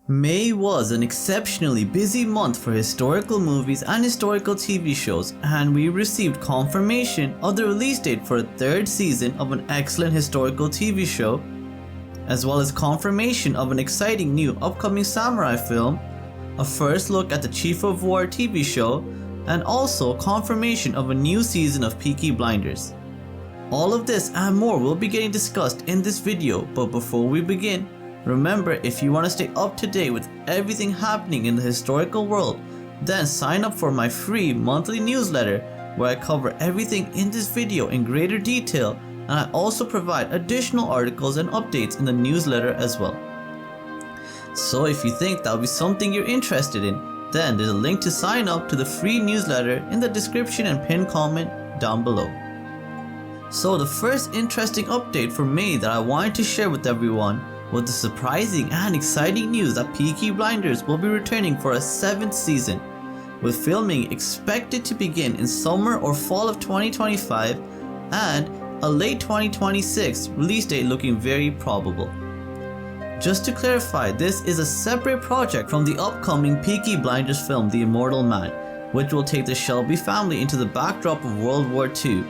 May was an exceptionally busy month for historical movies and historical TV shows, and we received confirmation of the release date for a third season of an excellent historical TV show, as well as confirmation of an exciting new upcoming samurai film, a first look at the Chief of War TV show, and also confirmation of a new season of Peaky Blinders. All of this and more will be getting discussed in this video, but before we begin, remember, if you want to stay up to date with everything happening in the historical world, then sign up for my free monthly newsletter where I cover everything in this video in greater detail, and I also provide additional articles and updates in the newsletter as well. So if you think that would be something you're interested in, then there's a link to sign up to the free newsletter in the description and pinned comment down below. So the first interesting update for May that I wanted to share with everyone was the surprising and exciting news that Peaky Blinders will be returning for a 7th season, with filming expected to begin in summer or fall of 2025 and a late 2026 release date looking very probable. Just to clarify, this is a separate project from the upcoming Peaky Blinders film The Immortal Man, which will take the Shelby family into the backdrop of World War II.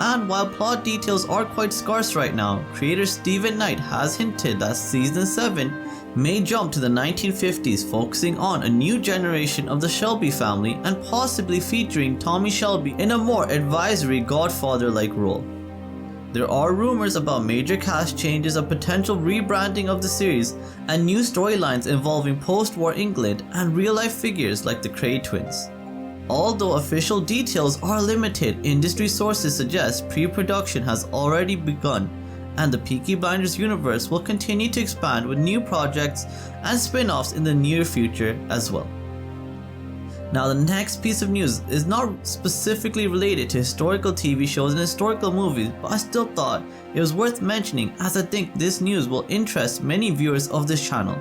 And while plot details are quite scarce right now, creator Stephen Knight has hinted that season 7 may jump to the 1950s, focusing on a new generation of the Shelby family and possibly featuring Tommy Shelby in a more advisory Godfather-like role. There are rumors about major cast changes, a potential rebranding of the series, and new storylines involving post-war England and real-life figures like the Cray twins. Although official details are limited, industry sources suggest pre-production has already begun, and the Peaky Blinders universe will continue to expand with new projects and spin-offs in the near future as well. Now, the next piece of news is not specifically related to historical TV shows and historical movies, but I still thought it was worth mentioning as I think this news will interest many viewers of this channel.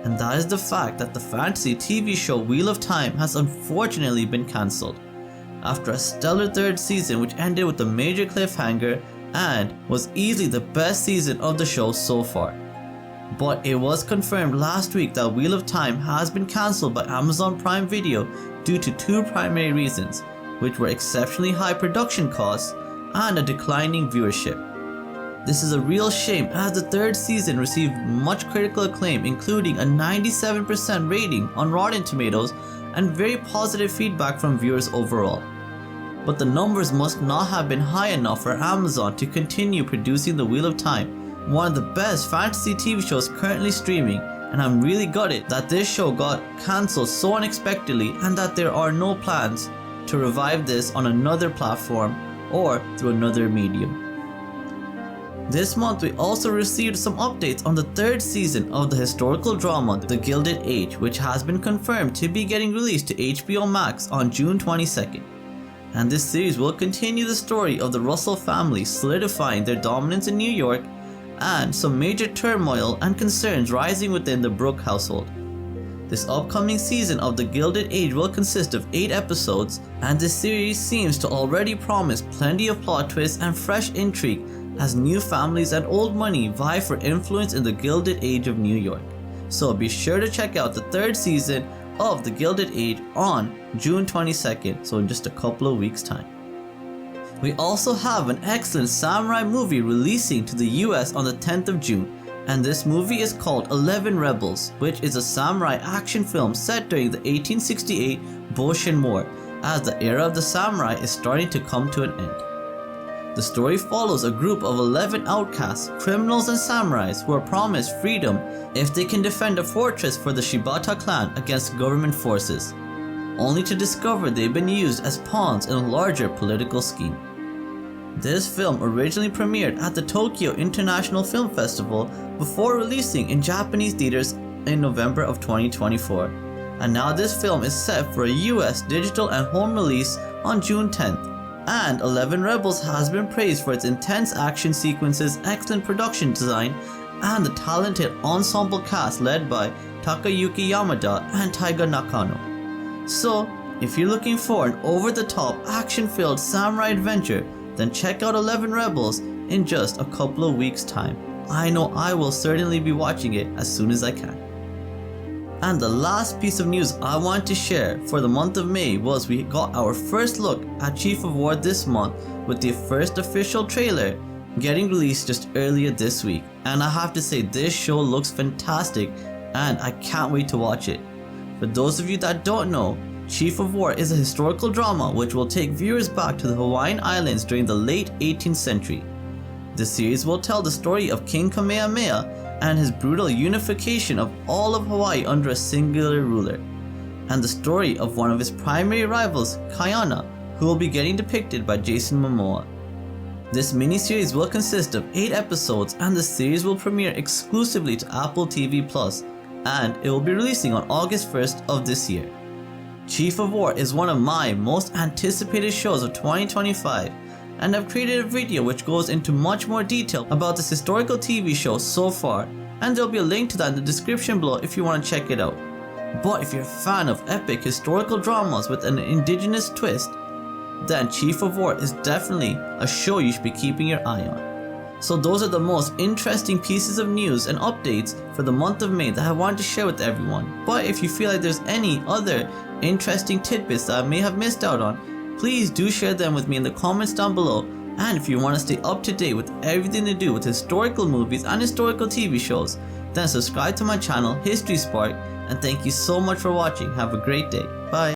And that is the fact that the fantasy TV show Wheel of Time has unfortunately been cancelled after a stellar third season which ended with a major cliffhanger and was easily the best season of the show so far. But it was confirmed last week that Wheel of Time has been cancelled by Amazon Prime Video due to two primary reasons, which were exceptionally high production costs and a declining viewership. This is a real shame as the third season received much critical acclaim, including a 97% rating on Rotten Tomatoes and very positive feedback from viewers overall. But the numbers must not have been high enough for Amazon to continue producing The Wheel of Time, one of the best fantasy TV shows currently streaming, and I'm really gutted that this show got cancelled so unexpectedly and that there are no plans to revive this on another platform or through another medium. This month we also received some updates on the third season of the historical drama The Gilded Age, which has been confirmed to be getting released to HBO Max on June 22nd. And this series will continue the story of the Russell family solidifying their dominance in New York and some major turmoil and concerns rising within the Brooke household. This upcoming season of The Gilded Age will consist of 8 episodes, and this series seems to already promise plenty of plot twists and fresh intrigue as new families and old money vie for influence in the Gilded Age of New York. So be sure to check out the third season of The Gilded Age on June 22nd, so in just a couple of weeks time. We also have an excellent samurai movie releasing to the US on the 10th of June, and this movie is called 11 Rebels, which is a samurai action film set during the 1868 Boshin War, as the era of the samurai is starting to come to an end. The story follows a group of 11 outcasts, criminals and samurais who are promised freedom if they can defend a fortress for the Shibata clan against government forces, only to discover they've been used as pawns in a larger political scheme. This film originally premiered at the Tokyo International Film Festival before releasing in Japanese theaters in November of 2024, and now this film is set for a US digital and home release on June 10th. And 11 Rebels has been praised for its intense action sequences, excellent production design, and the talented ensemble cast led by Takayuki Yamada and Taiga Nakano. So, if you're looking for an over-the-top, action-filled samurai adventure, then check out 11 Rebels in just a couple of weeks' time. I know I will certainly be watching it as soon as I can. And the last piece of news I want to share for the month of May was we got our first look at Chief of War this month with the first official trailer getting released just earlier this week. And I have to say, this show looks fantastic and I can't wait to watch it. For those of you that don't know, Chief of War is a historical drama which will take viewers back to the Hawaiian Islands during the late 18th century. The series will tell the story of King Kamehameha and his brutal unification of all of Hawaii under a singular ruler, and the story of one of his primary rivals, Kaiana, who will be getting depicted by Jason Momoa. This miniseries will consist of 8 episodes and the series will premiere exclusively to Apple TV Plus, and it will be releasing on August 1st of this year. Chief of War is one of my most anticipated shows of 2025, and I've created a video which goes into much more detail about this historical TV show so far, and there'll be a link to that in the description below if you want to check it out. But if you're a fan of epic historical dramas with an indigenous twist, then Chief of War is definitely a show you should be keeping your eye on. So those are the most interesting pieces of news and updates for the month of May that I wanted to share with everyone. But if you feel like there's any other interesting tidbits that I may have missed out on, please do share them with me in the comments down below. And if you want to stay up to date with everything to do with historical movies and historical TV shows, then subscribe to my channel HistorySpark, and thank you so much for watching. Have a great day. Bye.